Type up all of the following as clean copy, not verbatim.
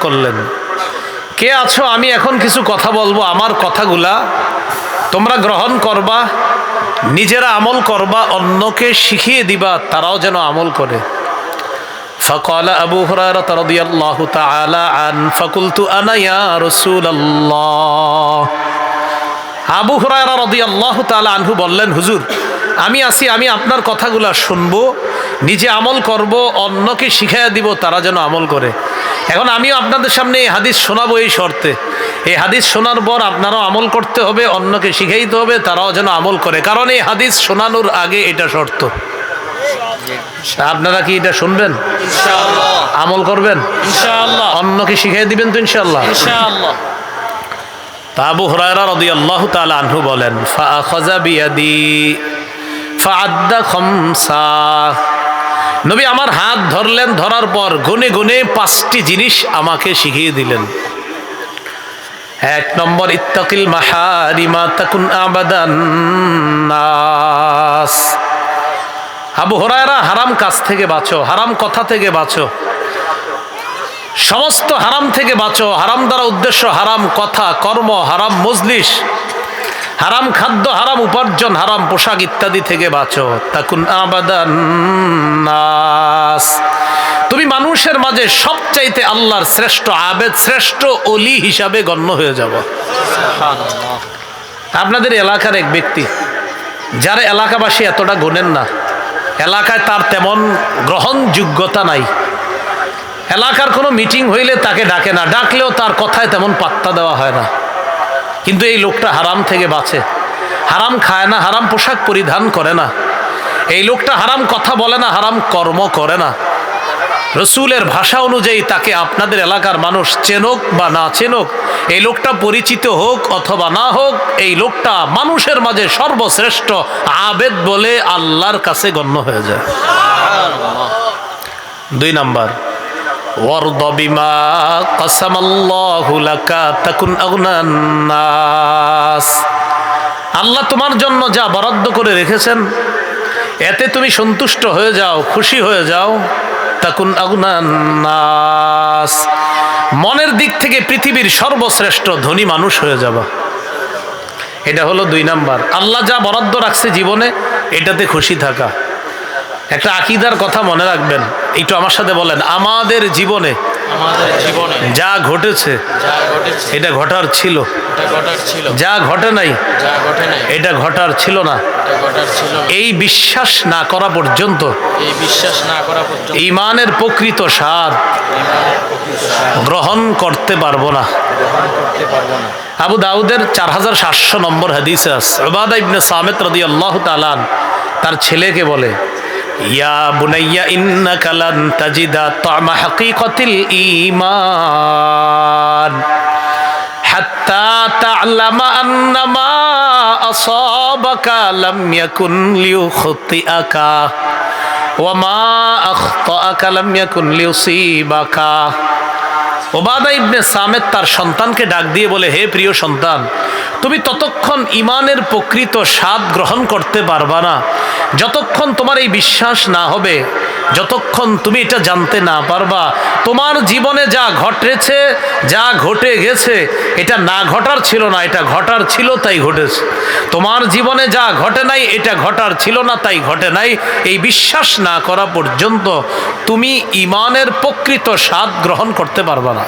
করলেন, কে আছো? আমি এখন কিছু কথা বলবো, আমার কথাগুলা তোমরা গ্রহণ করবা, নিজেরা আমল করবা, অন্যকে শিখিয়ে দিবা, তারাও যেন আমল করে। فقال أبو هريرة رضي الله تعالى عنه فقلت أنا يا رسول الله। আবু হুরায়রা রাদিয়াল্লাহু তাআলা আনহু বললেন, হুজুর আমি আছি, আমি আপনার কথাগুলা শুনবো, নিজে আমল করব, অন্যকে শিখাইয়া দিব, তারা যেন আমল করে। এখন আমিও আপনাদের সামনে এই হাদিস শোনাবো এই শর্তে, এই হাদিস শোনার পর আপনারাও আমল করতে হবে, অন্যকে শিখাইতে হবে, তারাও যেন আমল করে। কারণ এই হাদিস শোনানোর আগে এটা শর্ত। আপনারা কি এটা শুনবেন? ইনশাআল্লাহ। আমল করবেন? ইনশাআল্লাহ। অন্যকে শিখাই দিবেন তো? ইনশাআল্লাহ। ইনশাআল্লাহ। আবু হুরায়রা রাদিয়াল্লাহু তাআলা আনহু বলেন, ফাআখাযা বিয়াদি ফাআদ্দা খামসা। নবী আমার হাত ধরলেন, ধরার পর গুনে গুনে 5টি জিনিস আমাকে শিখিয়ে দিলেন। 1 নম্বর, ইত্তাকিল মাহারিমা তাকুন আবাদান নাস। আবু হুরায়রা, হারাম কাজ থেকে বাঁচো, হারাম কথা থেকে বাঁচো, সমস্ত হারাম থেকে বাঁচো। হারাম দ্বারা উদ্দেশ্য হারাম কথা, কর্ম, হারাম মজলিস, হারাম খাদ্য, হারাম উপার্জন, হারাম পোশাক ইত্যাদি থেকে বাঁচো। তাকুন আবাদান নাস, তুমি মানুষের মাঝে সবচাইতে আল্লাহর শ্রেষ্ঠ আবেদ, শ্রেষ্ঠ ওলি হিসাবে গণ্য হয়ে যাব। আপনাদের এলাকার এক ব্যক্তি, যারা এলাকাবাসী এতটা গোনেন না, এলাকায় তার তেমন গ্রহণযোগ্যতা নাই, এলাকার কোনো মিটিং হইলে তাকে ডাকে না, ডাকলেও তার কথায় তেমন পাত্তা দেওয়া হয় না। কিন্তু এই লোকটা হারাম থেকে বাঁচে, হারাম খায় না, হারাম পোশাক পরিধান করে না, এই লোকটা হারাম কথা বলে না, হারাম কর্ম করে না। রসুলের ভাষা অনুযায়ী তাকে আপনাদের এলাকার মানুষ চেনক বা না চেনক, এই লোকটা পরিচিত হোক অথবা না হোক, এই লোকটা মানুষের মাঝে সর্বশ্রেষ্ঠ আবেদ বলে আল্লাহর কাছে গণ্য হয়ে যায়। 2 নাম্বার, ওয়ারদ বিমা কাসামাল্লাহু লাকা তাকুন আগনান নাস। আল্লাহ তোমার জন্য যা বরাদ্দ করে রেখেছেন, এতে তুমি সন্তুষ্ট হয়ে যাও, খুশি হয়ে যাও। তাকুন আগনান নাস, মনের দিক থেকে পৃথিবীর সর্বশ্রেষ্ঠ ধনী মানুষ হয়ে যাবা। এটা হলো 2 নাম্বার, আল্লাহ যা বরাদ্দ রাখছে জীবনে, এটাতে খুশি থাকা। একটা আকীদার কথা মনে রাখবেন, একটু আমার সাথে বলেন, আমাদের জীবনে যা ঘটেছে এটা ঘটার ছিল, যা ঘটে নাই এটা ঘটার ছিল না। এই বিশ্বাস না করা পর্যন্ত ঈমানের প্রকৃত স্বাদ গ্রহণ করতে পারবো না। আবু দাউদের 4700 নম্বর হাদিসে আছে, উবাদা ইবনে সামিত রাদিয়াল্লাহু তাআলা তার ছেলেকে বলে, ইয়া বুনাইয়া ইন্নাকা লান তাজিদা তা'মা হাকীকাতিল ঈমান হাত্তা তা'লামা আন্নামা আসাবাকা লাম ইয়াকুন লিয়ুখতিআকা ওয়া মা আখতাআকা লাম ইয়াকুন লিয়ুসিবাকা। উবাদা ইবনে সামিত তার সন্তানকে ডাক দিয়ে বলে, হে প্রিয় সন্তান, তুমি ততক্ষণ ঈমানের প্রকৃত স্বাদ গ্রহণ করতে পারবা না যতক্ষণ তোমার এই বিশ্বাস না হবে, যতক্ষণ তুমি এটা জানতে না পারবা তোমার জীবনে যা ঘটেছে, যা ঘটে গেছে, এটা না ঘটার ছিল না, এটা ঘটার ছিল তাই ঘটেছে। তোমার জীবনে যা ঘটে নাই, এটা ঘটার ছিল না তাই ঘটে নাই। এই বিশ্বাস না করা পর্যন্ত তুমি ঈমানের প্রকৃত স্বাদ গ্রহণ করতে পারবা না।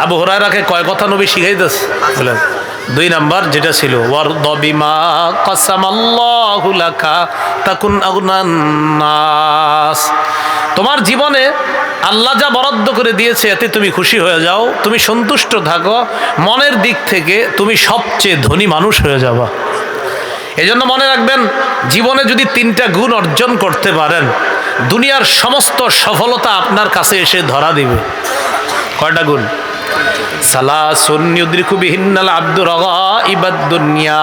আবু হুরায়রাকে কয় কথা নবী শিখাইতেছে বলেন? 2 নাম্বার যেটা ছিল, ওয়ারদ বিমা কাসামাল্লাহু লাকা তাকুন আগনান নাস। তোমার জীবনে আল্লাহ যা বরাদ্দ করে দিয়েছে এতে তুমি খুশি হয়ে যাও, তুমি সন্তুষ্ট থাকো, মনের দিক থেকে তুমি সবচেয়ে ধনী মানুষ হয়ে যাবা। এজন্য মনে রাখবেন, জীবনে যদি 3টা গুণ অর্জন করতে পারেন, দুনিয়ার সমস্ত সফলতা আপনার কাছে এসে ধরা দিবে। কয়টা গুণ? সালাসুন ইউদরিকু বিহিন্নাল আবদু রাগাইবাদ দুনিয়া।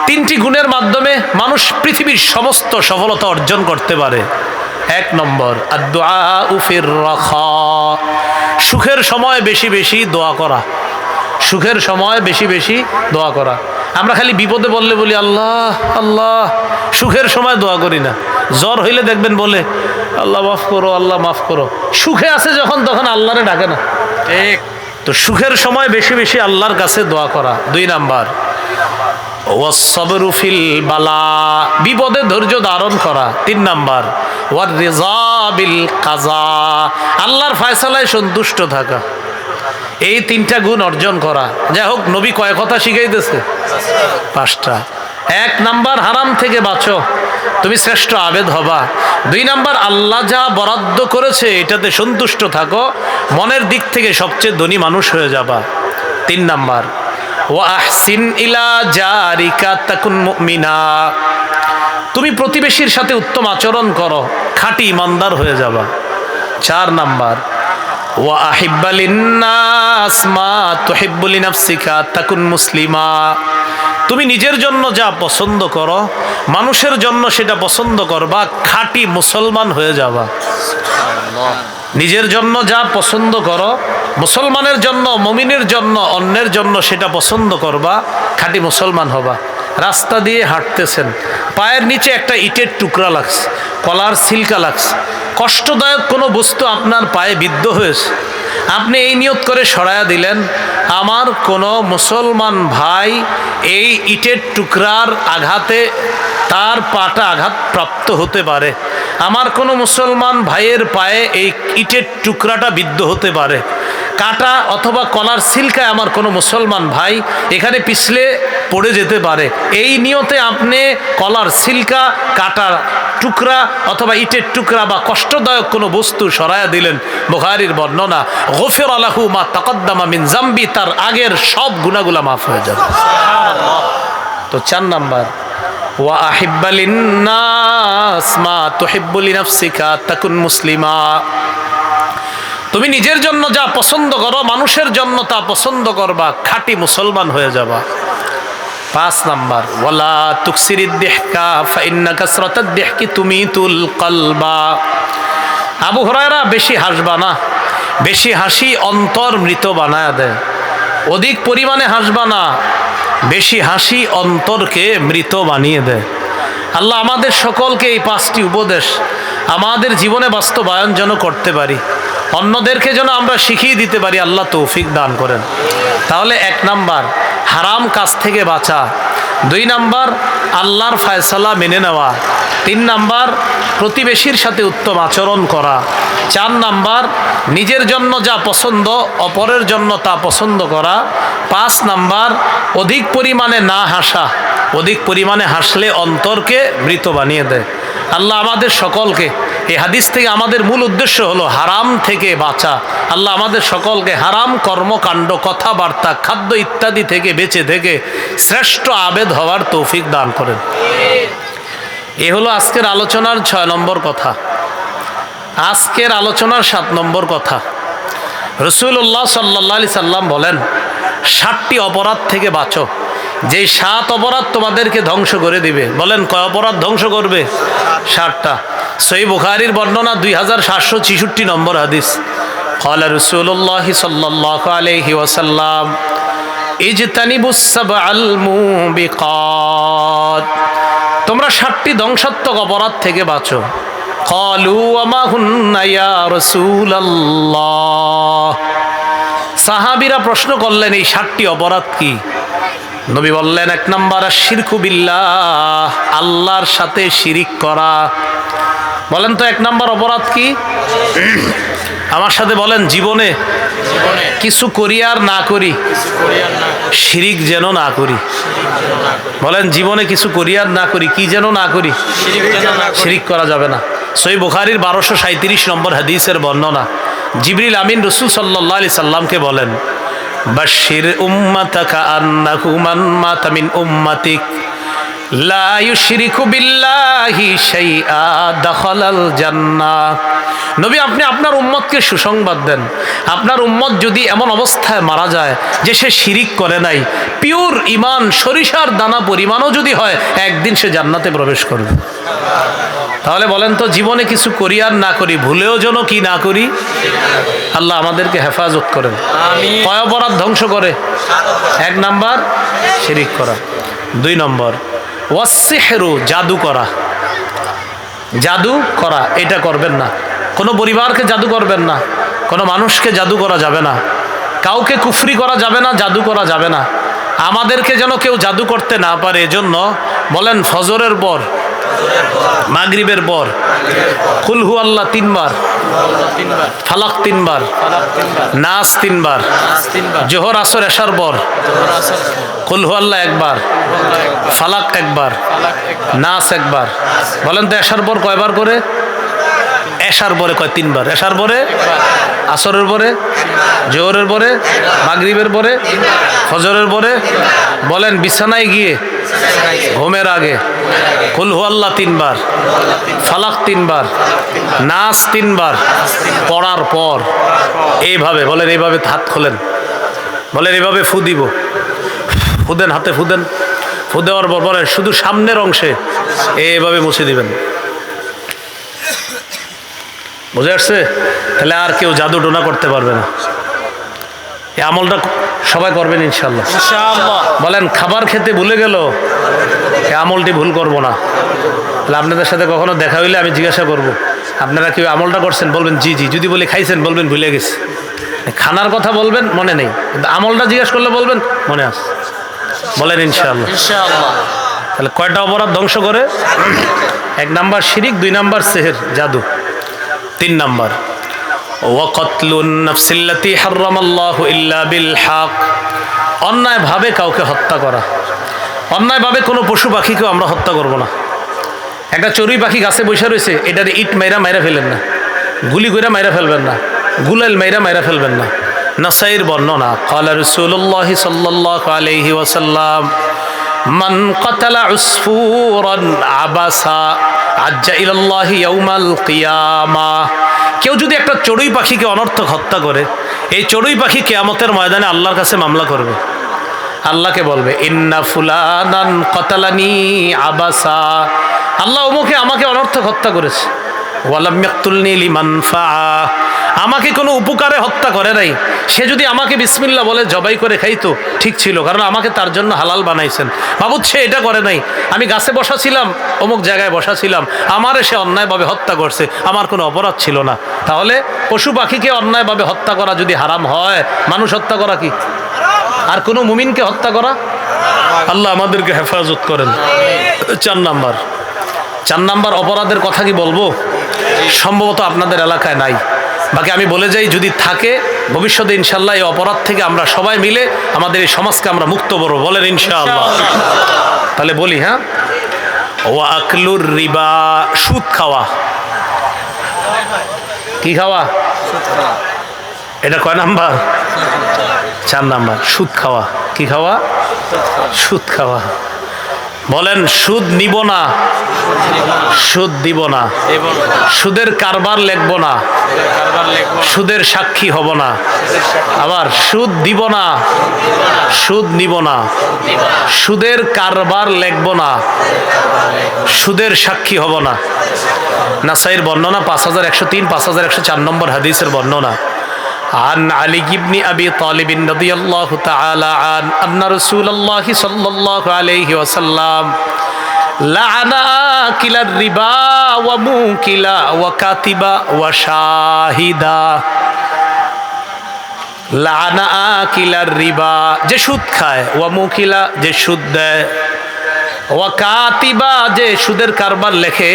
3টি গুণের মাধ্যমে মানুষ পৃথিবীর সমস্ত সফলতা অর্জন করতে পারে। 1 নম্বর, আদ-দুআউ ফির রাখা, সুখের সময় বেশি বেশি দোয়া করা। সুখের সময় বেশি বেশি দোয়া করা। আমরা খালি বিপদে বললে বলি আল্লাহ আল্লাহ, সুখের সময় দোয়া করি না। জ্বর হইলে দেখবেন বলে আল্লাহ মাফ করো, আল্লাহ মাফ করো। সুখে আছে যখন, তখন আল্লাহরে ডাকে না। ঠিক। তো সুখের সময় বেশি বেশি আল্লাহর কাছে দোয়া করা। 2 নাম্বার ওয়াসসাবরু ফিল বালা, বিপদে ধৈর্য ধারণ করা। 3 নাম্বার ওয়ার রিজা বিল কাজা, আল্লাহর ফয়সালায় সন্তুষ্ট থাকা। এই 3টা গুণ অর্জন করা। যাই হোক, নবী কয় কথা শিখাইতেছে? 5টা। 1 নাম্বার হারাম থেকে বাঁচো, তুমি শ্রেষ্ঠ আবেদ হবা। 2 নাম্বার আল্লাহ যা বরাদ্দ করেছে এটাতে সন্তুষ্ট থাকো, মনের দিক থেকে সবচেয়ে ধনী মানুষ হয়ে যাবা। 3 নাম্বার ওয়া আহসিন ইলা জারিকা তাকুন মুমিনা, তুমি প্রতিবেশীর সাথে উত্তম আচরণ করো, খাঁটি ইমানদার হয়ে যাবা। 4 নাম্বার ওয়া আহিব্বা লিন্নাস মা তুহিব্বু লিনাফসিকা তাকুন মুসলিমা, তুমি নিজের জন্য যা পছন্দ করো মানুষের জন্য সেটা পছন্দ করবা, খাঁটি মুসলমান হয়ে যাবা। নিজের জন্য যা পছন্দ করো, মুসলমানের জন্য, মুমিনের জন্য, অন্যের জন্য সেটা পছন্দ করবা, খাঁটি মুসলমান হবা। রাস্তা দিয়ে হাঁটতেছেন, পায়ের নিচে একটা ইটের টুকরা লাগছে, কলার ছিলকা লাগছে, কষ্টদায়ক কোনো বস্তু আপনার পায়ে বিদ্ধ হয়েছে, আপনি এই নিয়ত করে সরায়া দিলেন, আমার কোনো মুসলমান ভাই এই ইটের টুকরার আঘাতে তার পাটা আঘাত প্রাপ্ত হতে পারে, আমার কোনো মুসলমান ভাইয়ের পায়ে এই ইটের টুকরাটা বিদ্ধ হতে পারে, কাটা অথবা কলার ছিলকায় আমার কোনো মুসলমান ভাই এখানে পিছলে পড়ে যেতে পারে, এই নিয়তে আপনি কলার ছিলকা, কাটা টুকরা অথবা ইটের টুকরা বা কষ্টদায়ক কোনো বস্তু সরায়া দিলেন। বুখারীর বর্ণনা, গফিরা লাহু মা তাকাদ্দামা মিন জামবি, তার আগের সব গুনাহগুলো মাফ হয়ে যাবে। তো 4 নাম্বার ওয়া আহিব্বা লিন্নাস মা তুহিব্বু লিনাফসিকা তাকুন মুসলিমা, তুমি নিজের জন্য যা পছন্দ করো মানুষের জন্য তা পছন্দ করবা, খাঁটি মুসলমান হয়ে যাবা। 5 নাম্বার ওয়ালা তুকসিরিদ দিহকা ফাইন্না কাসরাতাদ দিহকি তুমিতুল কলবা, আবু হুরায়রা বেশি হাসবা না, বেশি হাসি অন্তর মৃত বানায়া দেয়। অধিক পরিমাণে হাসবা না, বেশি হাসি অন্তরকে মৃত বানিয়ে দেয়। আল্লাহ আমাদের সকলকে এই 5টি উপদেশ আমাদের জীবনে বাস্তবায়ন যেন করতে পারি, অন্যদেরকে যেন আমরা শিখিয়ে দিতে পারি, আল্লাহ তৌফিক দান করেন। তাহলে 1 নাম্বার হারাম কাজ থেকে বাঁচা, 2 নাম্বার আল্লাহর ফয়সালা মেনে নেওয়া, 3 নাম্বার প্রতিবেশীর সাথে উত্তম আচরণ করা, 4 নাম্বার নিজের জন্য যা পছন্দ অপরের জন্য তা পছন্দ করা, 5 নাম্বার অধিক পরিমাণে না হাসা, অধিক পরিমাণে হাসলে অন্তরকে মৃত বানিয়ে দেয়। আল্লাহ আমাদের সকলকে, এই হাদিস থেকে আমাদের মূল উদ্দেশ্য হলো হারাম থেকে বাঁচা। আল্লাহ আমাদের সকলকে হারাম কর্মকাণ্ড, কথাবার্তা, খাদ্য ইত্যাদি থেকে বেঁচে থেকে শ্রেষ্ঠ আবেদ হওয়ার তৌফিক দান করেন। এ হলো আজকের আলোচনার 6 নম্বর কথা। আজকের আলোচনার 7 নম্বর কথা, রাসূলুল্লাহ সাল্লাল্লাহু আলাইহি সাল্লাম বলেন 7টি অপরাধ থেকে বাঁচো, যেই 7 অপরাধ তোমাদেরকে ধ্বংস করে দিবে। বলেন কয় অপরাধ ধ্বংস করবে? 7টা। সহিহ বুখারীর বর্ণনা 2766 নম্বর হাদিস। ক্বালা রাসূলুল্লাহ সাল্লাল্লাহু আলাইহি ওয়াসাল্লাম ইজতানিবুস সাবআল মুবিকাত, তোমরা 7টি ধ্বংসাত্মক অপরাধ থেকে বাঁচো। ক্বালু ওয়া মা হুন্না ইয়া রাসূলুল্লাহ, সাহাবীরা প্রশ্ন করলেন এই 7টি অপরাধ কি? নবী বললেন 1 নাম্বার আশ-শিরকু বিল্লাহ, আল্লাহর সাথে শিরিক করা। বলেন তো 1 নাম্বার অপরাধ কি? আমার সাথে বলেন, জীবনে কিছু করি আর না করি, শিরিক যেন না করি। বলেন জীবনে কিছু করি আর না করি, কি যেন না করি? শিরিক করা যাবে না। সহিহ বুখারীর 1237 নম্বর হাদিসের বর্ণনা, জিবরিল আমিন রাসূল সাল্লাল্লাহু আলাইহি সাল্লামকে বলেন, বাশশির উম্মাতাকা আন্নাহু মান মাতা মিন উম্মাতিক লা ইউশরিকু বিল্লাহি শাইআ দাখালাল জান্নাহ। নবী, আপনি আপনার উম্মতকে সুসংবাদ দেন, আপনার উম্মত যদি এমন অবস্থায় মারা যায় যে সে শিরিক করে নাই, পিওর ঈমান সরিষার দানা পরিমাণও যদি হয়, একদিন সে জান্নাতে প্রবেশ করবে। তাহলে বলেন তো, জীবনে কিছু করি আর না করি, ভুলেও যেন কি না করি। আল্লাহ আমাদেরকে হেফাজত করেন। কয় অপরাধ ধ্বংস করে? 1 নাম্বার শিরিক করা। 2 নম্বর ওয়াসসিহরু, জাদু করা। জাদু করা এটা করবেন না। কোনো পরিবারকে জাদু করবেন না, কোনো মানুষকে জাদু করা যাবে না, কাউকে কুফরি করা যাবে না, জাদু করা যাবে না। আমাদেরকে যেন কেউ জাদু করতে না পারে, এজন্য বলেন ফজরের পর, মাগরিবের পর কুল হু আল্লাহ 3 বার, ফালাক 3 বার, নাস 3 বার, জোহর আসর এশার পর কুল হু আল্লাহ 1 বার, ফালাক 1 বার, নাস 1 বার। বলেন তো এশার পর কয়বার করে? এশার পরে কয়? 3 বার। এশার পরে, আসরের পরে, জোহরের পরে, মাগরিবের পরে, ফজরের পরে। বলেন বিছানায় গিয়ে ঘুমের আগে কুল হু আল্লাহ 3 বার, ফালাক 3 বার, নাস 3 বার পড়ার পর এইভাবে বলেন, এইভাবে হাত খোলেন, বলেন এইভাবে ফু দিব, ফু দেন, হাতে ফু দেন। ফু দেওয়ার পর বলেন শুধু সামনের অংশে এইভাবে মুছে দিবেন। বুঝে আসছে? তাহলে আর কেউ জাদু টোনা করতে পারবে না। এই আমলটা সবাই করবেন ইনশাল্লাহ। বলেন খাবার খেতে ভুলে গেল, এই আমলটি ভুল করব না। তাহলে আপনাদের সাথে কখনো দেখা হইলে আমি জিজ্ঞাসা করব, আপনারা কেউ আমলটা করছেন? বলবেন জি জি। যদি বলি খাইছেন, বলবেন ভুলে গেছি। খানার কথা বলবেন মনে নেই, কিন্তু আমলটা জিজ্ঞেস করলে বলবেন মনে আস। বলেন ইনশাআল্লাহ। তাহলে কয়টা অপরাধ ধ্বংস করে? 1 নাম্বার শিরিক, 2 নাম্বার সেহের জাদু, 3 নাম্বার ওয়াকাতলুন নাফসিল্লাতী হারামাল্লাহু ইল্লা বিল হক, অন্যায়ভাবে কাউকে হত্যা করা। অন্যায়ভাবে কোনো পশু পাখিকেও আমরা হত্যা করব না। একটা চড়ুই পাখি গাছে বসে রয়েছে, এটারে ইট মাইরা ফেলেন না, গুলি করে মাইরা ফেলবেন না, গুলাল মাইরা ফেলবেন না। নাসাইর বর্ণনা, ক্বালা রাসূলুল্লাহ সাল্লাল্লাহু আলাইহি ওয়াসাল্লাম মান কাতালা উসফুরান আবাসা আজ্জা ইলাল্লাহি ইয়াউমাল কিয়ামাহ। কেউ যদি একটা চড়ুই পাখিকে অনর্থক হত্যা করে, এই চড়ুই পাখি কিয়ামতের ময়দানে আল্লাহর কাছে মামলা করবে। আল্লাহকে বলবে ইন্না ফুলানান কাতালানি আবাসা, আল্লাহ অমুকে আমাকে অনর্থক হত্যা করেছে। ওয়ালাম ইয়াকতুলনি লিমানফাআ, আমাকে কোনো উপকারে হত্যা করে নাই। সে যদি আমাকে বিসমিল্লাহ বলে জবাই করে খাইতো ঠিক ছিল, কারণ আমাকে তার জন্য হালাল বানাইছেন। বাবুদ সে এটা করে নাই, আমি গাছে বসা ছিলাম, অমুক জায়গায় বসা ছিলাম, আমারে সে অন্যায়ভাবে হত্যা করছে, আমার কোনো অপরাধ ছিল না। তাহলে পশু পাখিকে অন্যায়ভাবে হত্যা করা যদি হারাম হয়, মানুষ হত্যা করা কি? আর কোনো মুমিনকে হত্যা করা? আল্লাহ আমাদেরকে হেফাজত করেন। 4 নাম্বার অপরাধের কথা কি বলবো? সম্ভবত আপনাদের এলাকায় নাই, বাকি আমি বলে যাই, যদি থাকে ভবিষ্যতে ইনশাল্লাহ এই অপরাধ থেকে আমরা সবাই মিলে আমাদের এই সমাজকে আমরা মুক্ত করবো। বলেন ইনশাআল্লাহ। তাহলে বলি, হ্যাঁ, ওয়া আকলুর রিবা, সুদ খাওয়া। কি খাওয়া? এটা কয় নাম্বার? 4 নাম্বার, সুদ খাওয়া। কি খাওয়া? সুদ খাওয়া। বলেন সুদ নিব না, সুদ দিব না, সুদের কারবার লেখব না, সুদের সাক্ষী হব না। আবার সুদ দিব না, সুদ নিব না, সুদের কারবার লেখব না, সুদের সাক্ষী হব না। নাসাইর বর্ণনা 5103, 5104 নম্বর হাদিসের বর্ণনা। عن علي بن أبي طالب رضي الله تعالى عنه أن رسول الله صلى الله عليه وسلم لعن آكل الربا وموكلا وكاتبا وشاهدا। لعن آكل الربا, যে সুদ খায়, ওয়ামুকিলা, যে সুদ দেয়, ওয়াকাতিবা, যে সুদের কারবার লেখে,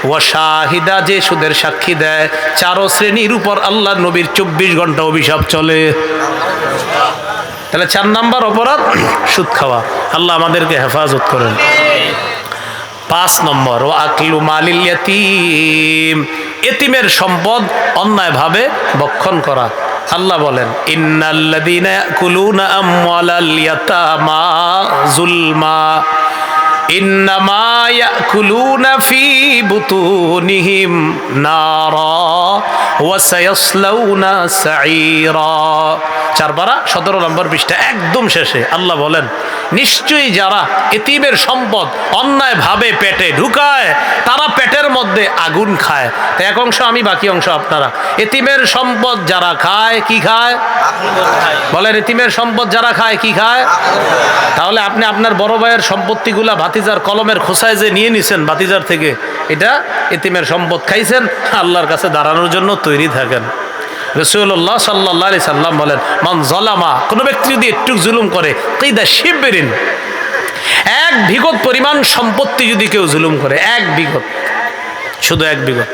ওয়াশাহিদা, যে সুদের সাক্ষী দেয়। 4 শ্রেণীর উপর আল্লাহ নবীর 24 ঘন্টা অভিশাপ চলে। তাহলে 4 নাম্বার অপরাধ সুদ খাওয়া। আল্লাহ আমাদেরকে হেফাজত করেন। 5 নম্বর ও আকলু মালিল ইয়াতীম, এতিমের সম্পদ অন্যায়ভাবে ভক্ষণ করা। আল্লাহ বলেন ইন্নাল্লাযীনা ইয়াকুলুনা আমওয়ালাল ইয়াতামা যুলমা ইন্নামা ইয়াকুলুনা ফি বুতুনিহিম নারা ওয়া সায়াসলাউনা সাঈরা। 4 পারা 17 নম্বর পৃষ্ঠা একদম শেষে আল্লাহ বলেন, নিশ্চয়ই যারা এতিমের সম্পদ অন্যায়ভাবে পেটে ঢুকায় তারা পেটের মধ্যে আগুন খায়। তো এক অংশ আমি, বাকি অংশ আপনারা। এতিমের সম্পদ যারা খায় কি খায়? বলেন, এতিমের সম্পদ যারা খায় কি খায়? তাহলে আপনি আপনার বড় ভাইয়ের সম্পত্তিগুলা ভাতিজার কলমের খোসায় যে নিয়ে নিছেন ভাতিজার থেকে, এটা এতিমের সম্পদ খাইছেন। আল্লাহর কাছে দাঁড়ানোর জন্য তৈরি থাকেন। রাসূলুল্লাহ সাল্লাল্লাহু আলাইহি সাল্লাম বলেন, মান যালামা, কোনো ব্যক্তি যদি একটু জুলুম করে, কিদা শিবরিন, 1 বিঘত পরিমাণ সম্পত্তি যদি কেউ জুলুম করে, 1 বিঘত, শুধু 1 বিঘত,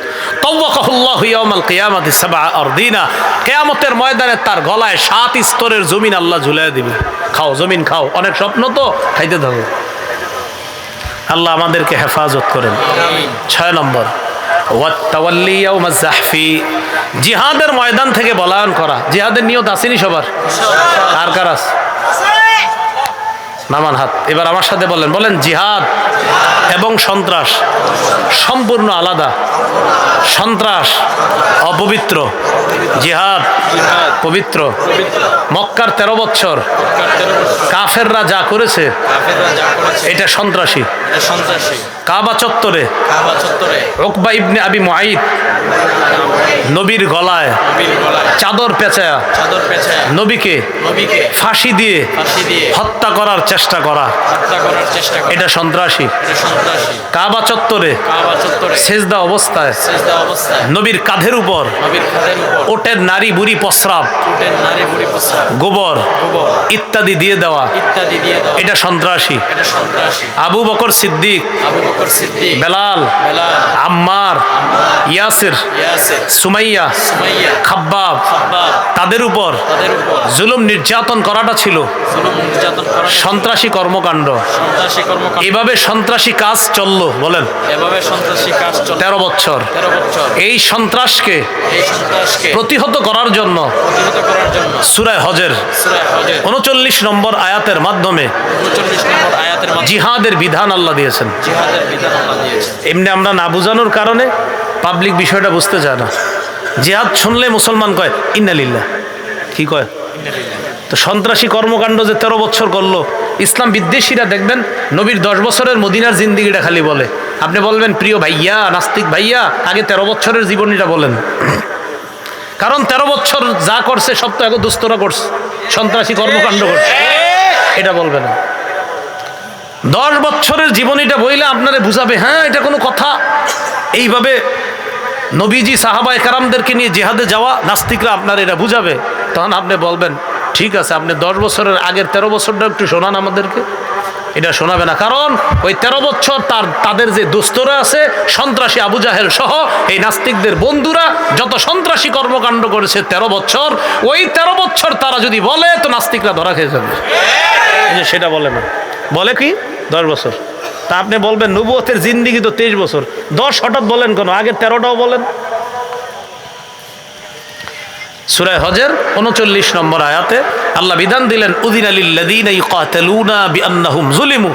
তাওয়াকাহুল্লাহু ইয়াউমাল কিয়ামাতি 7 আরদিনা, কিয়ামতের ময়দানে তার গলায় 7 স্তরের জমিন আল্লাহ ঝুলিয়ে দিবে। খাও জমিন খাও, অনেক স্বপ্ন তো, খাইতে থাকো। আল্লাহ আমাদেরকে হেফাজত করেন। 6 নম্বর, ওয়াত্তাওয়াল্লি ইয়াউমাজ জাহফি, জিহাদের ময়দান থেকে পলায়ন করা। জিহাদের নিয়ত আসেনি সবার? কার কার আছে? নামান হাত। এবার আমার সাথে বলেন, বলেন জিহাদ এবং সন্ত্রাস সম্পূর্ণ আলাদা। সন্ত্রাস অপবিত্র, জিহাদ পবিত্র। মক্কার 13 বছর কাফেররা যা করেছে এটা সন্ত্রাসী। কাবা চত্বরে উকবা ইবনে আবি মুআইদ নবীর গলায় চাদর পেঁচায়া নবীকে ফাঁসি দিয়ে হত্যা করার চেষ্টা করা, এটা সন্ত্রাসী। কাবা চত্বরে সেজদা অবস্থায় নবীর কাঁধের উপর ওটের নারী বুড়ি প্রস্রাব, গোবর ইত্যাদি দিয়ে দেওয়া, এটা সন্ত্রাসী। আবু বকর সিদ্দিক, বেলাল, আম্মার, ইয়াসির, সুমাইয়া, খাব্বাব, তাদের উপর জুলুম নির্যাতন করাটা ছিল সন্ত্রাসী কর্মকাণ্ড। এভাবে সন্ত্রাসী কাজ চললো, বলেন 13 বছর। এই সন্ত্রাসকে প্রতিহত করার জন্য সূরা হজের 39 নম্বর আয়াতের মাধ্যমে জিহাদের বিধান আল্লাহ দিয়েছেন। এমনি আমরা না বুঝানোর কারণে পাবলিক বিষয়টা বুঝতে চায় না। জিহাদ শুনলে মুসলমান কয় ইন্না লিল্লাহ, কি কয়? তো সন্ত্রাসী কর্মকাণ্ড যে 13 বছর করলো, ইসলাম বিদ্বেষীরা দেখবেন নবীর 10 বছরের মদিনার জিন্দিগিটা খালি বলে। আপনি বলবেন, প্রিয় ভাইয়া, নাস্তিক ভাইয়া, আগে 13 বছরের জীবনীটা বলেন। কারণ 13 বছর যা করছে সব তো এখন দুস্তরা করছে, সন্ত্রাসী কর্মকাণ্ড করছে, এটা বলবে না। 10 বছরের জীবনীটা বইলে আপনারে বুঝাবে, হ্যাঁ এটা কোনো কথা। এইভাবে নবীজি সাহাবায়ে কেরামদেরকে নিয়ে জিহাদে যাওয়া নাস্তিকরা আপনার এটা বুঝাবে, তখন আপনি বলবেন ঠিক আছে, আপনি 10 বছরের আগের 13 বছরটা একটু শোনান আমাদেরকে। এটা শোনাবে না, কারণ ওই 13 বছর তাদের যে দুস্তরা আছে সন্ত্রাসী আবু জাহেল সহ এই নাস্তিকদের বন্ধুরা যত সন্ত্রাসী কর্মকাণ্ড করেছে 13 বছর, ওই 13 বছর তারা যদি বলে তো নাস্তিকরা ধরা খেয়ে যাবে। সেটা বলে না, বলে কি 10 বছর। তা আপনি বলবেন নবুয়তের জিন্দিগি তো 23 বছর, 10 হঠাৎ বলেন কেন? আগের 13টাও বলেন। সূরা হজের 39 নম্বর আয়াতে আল্লাহ বিধান দিলেন, উযিনা লিল্লাযীনা ইউকাতালুনা বিআন্নাহুম যুলিমু,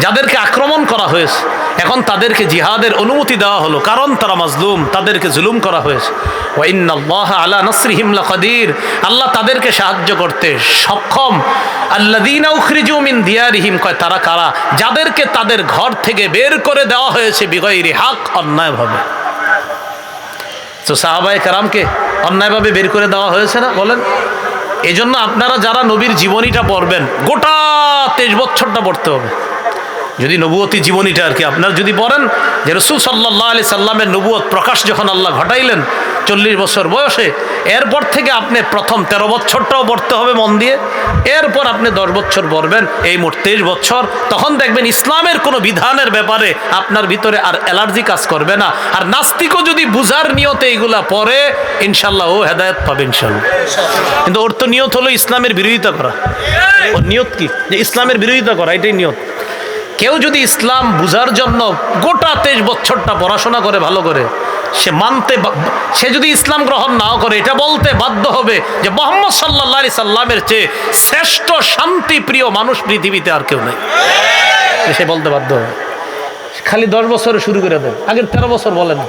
যাদেরকে আক্রমণ করা হয়েছে এখন তাদেরকে জিহাদের অনুমতি দেওয়া হলো, কারণ তারা মাজলুম, তাদেরকে জুলুম করা হয়েছে। ওয়া ইন্নাল্লাহা আলা নাসরিহিম লাকাদির, আল্লাহ তাদেরকে সাহায্য করতে সক্ষম। আল্লাযীনা উখরিজু মিন দিয়ারিহিম, কয় তারা কারা? যাদেরকে তাদের ঘর থেকে বের করে দেওয়া হয়েছে বিগাইরি হক, অন্যায়ভাবে। তো সাহাবায়ে কেরামকে অন্যায়ভাবে বের করে দেওয়া হয়েছে না, বলেন? এই জন্য আপনারা যারা নবীর জীবনীটা পড়বেন, গোটা 23 বছরটা পড়তে হবে। যদি নবুয়তি জীবনীটা আর কি আপনার যদি পড়েন, যে রাসূল সাল্লাল্লাহু আলাইহি সাল্লামের নবুয়ত প্রকাশ যখন আল্লাহ ঘটাইলেন 40 বছর বয়সে, এরপর থেকে আপনি প্রথম 13 বছরটাও পড়তে হবে মন দিয়ে, এরপর আপনি 10 বছর পড়বেন, এই মোট 23 বছর। তখন দেখবেন ইসলামের কোনো বিধানের ব্যাপারে আপনার ভিতরে আর অ্যালার্জি কাজ করবে না। আর নাস্তিকও যদি বুঝার নিয়তে এইগুলা পড়ে, ইনশাল্লাহ ও হেদায়েত পাবে ইনশাল্লাহ। কিন্তু ওর তো নিয়ত হলো ইসলামের বিরোধিতা করা। ওর নিয়ত কি? যে ইসলামের বিরোধিতা করা, এটাই নিয়ত। কেউ যদি ইসলাম বুঝার জন্য গোটা 23 বছরটা পড়াশোনা করে ভালো করে, সে যদি ইসলাম গ্রহণ নাও করে, এটা বলতে বাধ্য হবে যে মুহাম্মদ সাল্লাল্লাহু আলাইহি সাল্লামের চেয়ে শ্রেষ্ঠ শান্তি প্রিয় মানুষ পৃথিবীতে আর কেউ নেই। সে বলতে বাধ্য হবে। খালি 10 বছরে শুরু করে দেন, আগের 13 বছর বলে না।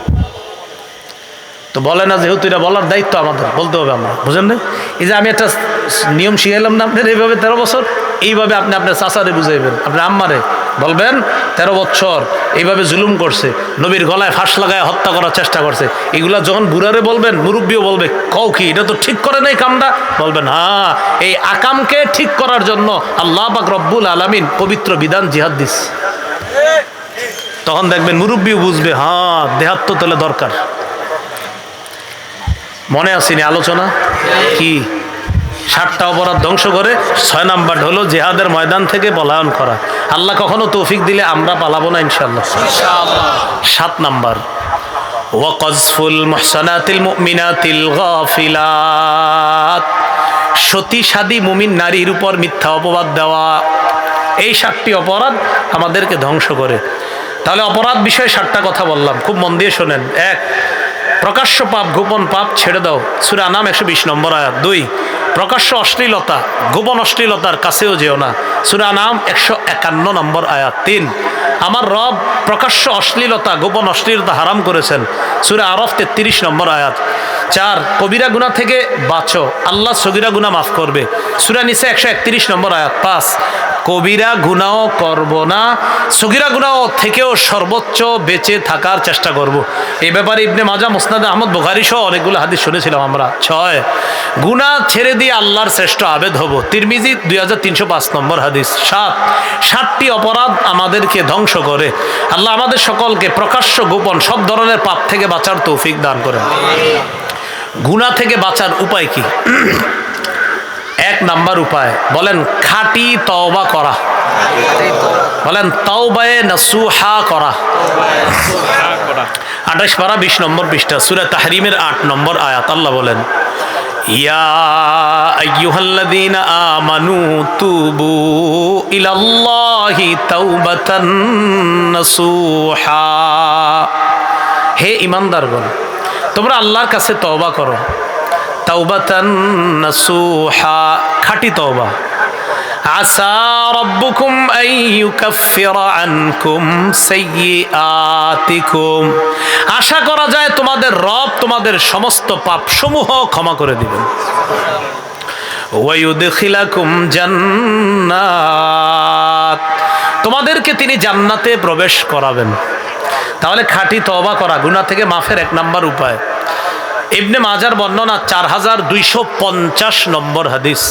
তো বলে না, যেহেতু এটা বলার দায়িত্ব আমাদের, বলতে হবে আমরা, বুঝেন না? এই যে আমি একটা নিয়ম শিখাইলাম না আপনার, এইভাবে 13 বছর, এইভাবে আপনি আপনার চাচারে বুঝাইবেন, আপনার আম্মারে বলবেন 13 বছর এইভাবে জুলুম করছে, নবীর গলায় ফাঁস লাগায় হত্যা করার চেষ্টা করছে। এগুলা যখন বুড়ারে বলবেন, মুরব্বীও বলবে, কও কি, এটা তো ঠিক করে নাই কামটা, বলবেন হ্যাঁ, এই আকামকে ঠিক করার জন্য আল্লাহ পাক রব্বুল আলামিন পবিত্র বিধান জিহাদ দিস। তখন দেখবেন মুরব্বীও বুঝবে, হ্যাঁ দেহাত তো তাহলে দরকার। মনে আসেনি আলোচনা কি? 7টা অপরাধ ধ্বংস করে 6 নাম্বার হলো জিহাদের ময়দান থেকে পলায়ন করা। আল্লাহ কখনো তৌফিক দিলে আমরা পালাবো না ইনশাআল্লাহ। 7 নাম্বার ওয়াকযফুল মুহসানাতিল মুমিনাতিল গাফিলাত, সতী সাদী মুমিন নারীর উপর মিথ্যা অপবাদ দেওয়া। এই 7টি অপরাধ আমাদেরকে ধ্বংস করে। তাহলে অপরাধ বিষয়ে 7টা কথা বললাম, খুব মন দিয়ে শোনেন। 1, প্রকাশ্য পাপ গোপন পাপ ছেড়ে দাও, সূরা আনাম 120 নম্বর আয়াত। 2, প্রকাশ্য অশ্লীলতা গোপন অশ্লীলতার কাছেও যেও না, সূরা আনাম 151 নম্বর আয়াত। 3, আমার রব প্রকাশ্য অশ্লীলতা গোপন অশ্লীলতা হারাম করেছেন, সূরা আরাফ 33 নম্বর আয়াত। 4, কবিরা গুনাহ থেকে বাঁচো, আল্লাহ সগীরা গুনাহ মাফ করবে, সূরা নিসা 131 নম্বর আয়াত। 5, কবিরা গুনাহ করব না, সগীরা গুনাহ থেকেও সর্বোচ্চ বেঁচে থাকার চেষ্টা করব। এই ব্যাপারে ইবনে মাজাহ, মুসনাদ আহমদ, বুখারী সহ অনেকগুলো হাদিস শুনেছিলাম আমরা। 6, গুনাহ ছেড়ে দিয়ে আল্লাহর শ্রেষ্ঠ আবেদ হব, তিরমিজি 2305 নম্বর হাদিস। 7, 7টি অপরাধ আমাদেরকে ধ্বংস করে। আল্লাহ আমাদের সকলকে প্রকাশ্য গোপন সব ধরনের পাপ থেকে বাঁচার তৌফিক দান করেন। গুনাহ থেকে বাঁচার উপায় কি? 1 নাম্বার উপায় বলেন, খাঁটি তওবা করা। বলেন তাওবায়ে নাসুহা করা। 28 পারা 20 নম্বর পৃষ্ঠা, সূরা তাহরিমের 8 নম্বর আয়াত। আল্লাহ বলেন, ইয়া আইয়ুহাল্লাযীনা আমানু তুবু ইলাল্লাহি তাওবাতান নাসুহা। হে ঈমানদারগণ, তোমরা আল্লাহর কাছে তওবা করো, তাওবাতান নাসুহা, খাঁটি তওবা। আসা রাব্বুকুম আন ইউকাফিরা আনকুম সাইয়্যাতিকুম, আশা করা যায় তোমাদের রব তোমাদের সমস্ত পাপ সমূহ ক্ষমা করে দিবেন। ওয়া ইউদখিলাকুম জান্নাত, তোমাদেরকে তিনি জান্নাতে প্রবেশ করাবেন। তাহলে খাঁটি তওবা করা গুনাহ থেকে মাফের 1 নাম্বার উপায়। ইবনে মাজার বর্ণনা 4250 নম্বর হাদিস।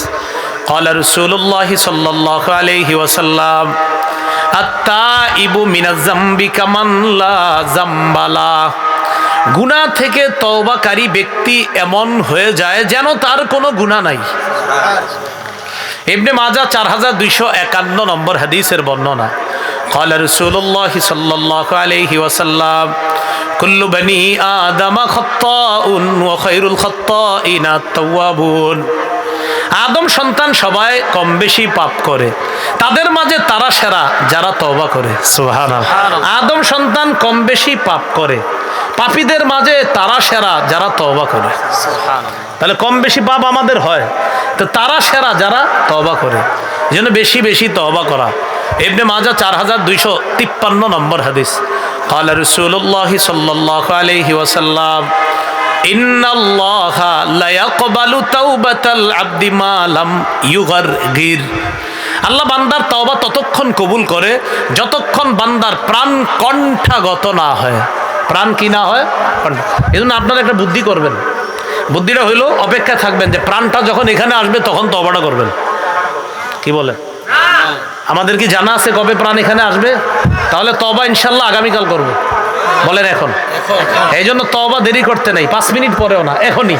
قال رسول الله صلى الله عليه وسلم التائب من الذنب كمن لا ذنب له, গুনাহ থেকে তওবাকারী ব্যক্তি এমন হয়ে যায় যেন তার কোনো গুনাহ নাই। ইবনে মাজাহ 4251 নম্বর হাদিসের বর্ণনা। قال رسول الله صلى الله عليه وسلم كل بني آدم خطاء وخير الخطائين التوابون, আদম সন্তান সবাই কম বেশি পাপ করে, তাদের মাঝে তারা সেরা যারা তওবা করে। সুবহানাল্লাহ। আদম সন্তান কম বেশি পাপ করে, পাপীদের মাঝে তারা সেরা যারা তওবা করে। সুবহানাল্লাহ। তাহলে কম বেশি পাপ আমাদের হয়, তো তারা সেরা যারা তওবা করে, যেন বেশি বেশি তওবা করা। ইবনে মাজাহ 4253 নম্বর হাদিস। قال رسول الله صلى الله عليه وسلم ইন্নাল্লাহা লা ইয়াকবালু তাওবাতাল আবদি মা লাম ইউগারগির, আল্লাহ বান্দার তওবা ততক্ষণ কবুল করে যতক্ষণ বান্দার প্রাণ কণ্ঠাগত না হয়। প্রাণ কি না হয়? এজন্য আপনারা একটা বুদ্ধি করবেন। বুদ্ধিটা হইল অপেক্ষা থাকবেন যে প্রাণটা যখন এখানে আসবে তখন তওবাটা করবেন। কি বলে? আমাদের কি জানা আছে কবে প্রাণ এখানে আসবে? তাহলে তওবা ইনশাআল্লাহ আগামীকাল করব। বলেন এখন। এই জন্য তওবা দেরি করতে নেই, 5 মিনিট পরেও না, এখনই।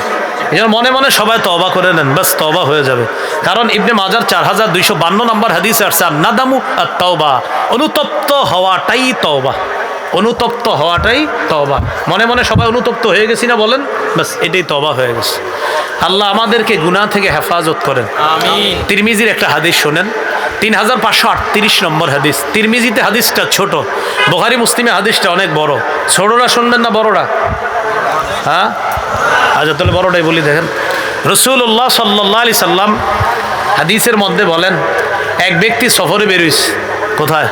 এই জন্য মনে মনে সবাই তওবা করে নেন, বাস তওবা হয়ে যাবে। কারণ ইবনে মাজার 4252 নম্বর হাদিসে আসছে, নাদামু আত-তাওবা, অনুতপ্ত হওয়াটাই তওবা। অনুতপ্ত হওয়াটাই তওবা। মনে মনে সবাই অনুতপ্ত হয়ে গেছি না বলেন, বাস এটাই তওবা হয়ে গেছে। আল্লাহ আমাদেরকে গুনাহ থেকে হেফাজত করেন। আমিন। তিরমিজির একটা হাদিস শোনেন, 3538 নম্বর হাদিস। তিরমিজিতে হাদিসটা ছোট, বুখারী মুসলিমে হাদিসটা অনেক বড়। ছোটরা শুনবেন না বড়রা? হ্যাঁ, আচ্ছা তাহলে বড়টাই বলি। দেখেন, রাসূলুল্লাহ সাল্লাল্লাহু আলাইহি সাল্লাম হাদিসের মধ্যে বলেন, এক ব্যক্তি সফরে বেরোইছে, কোথায়?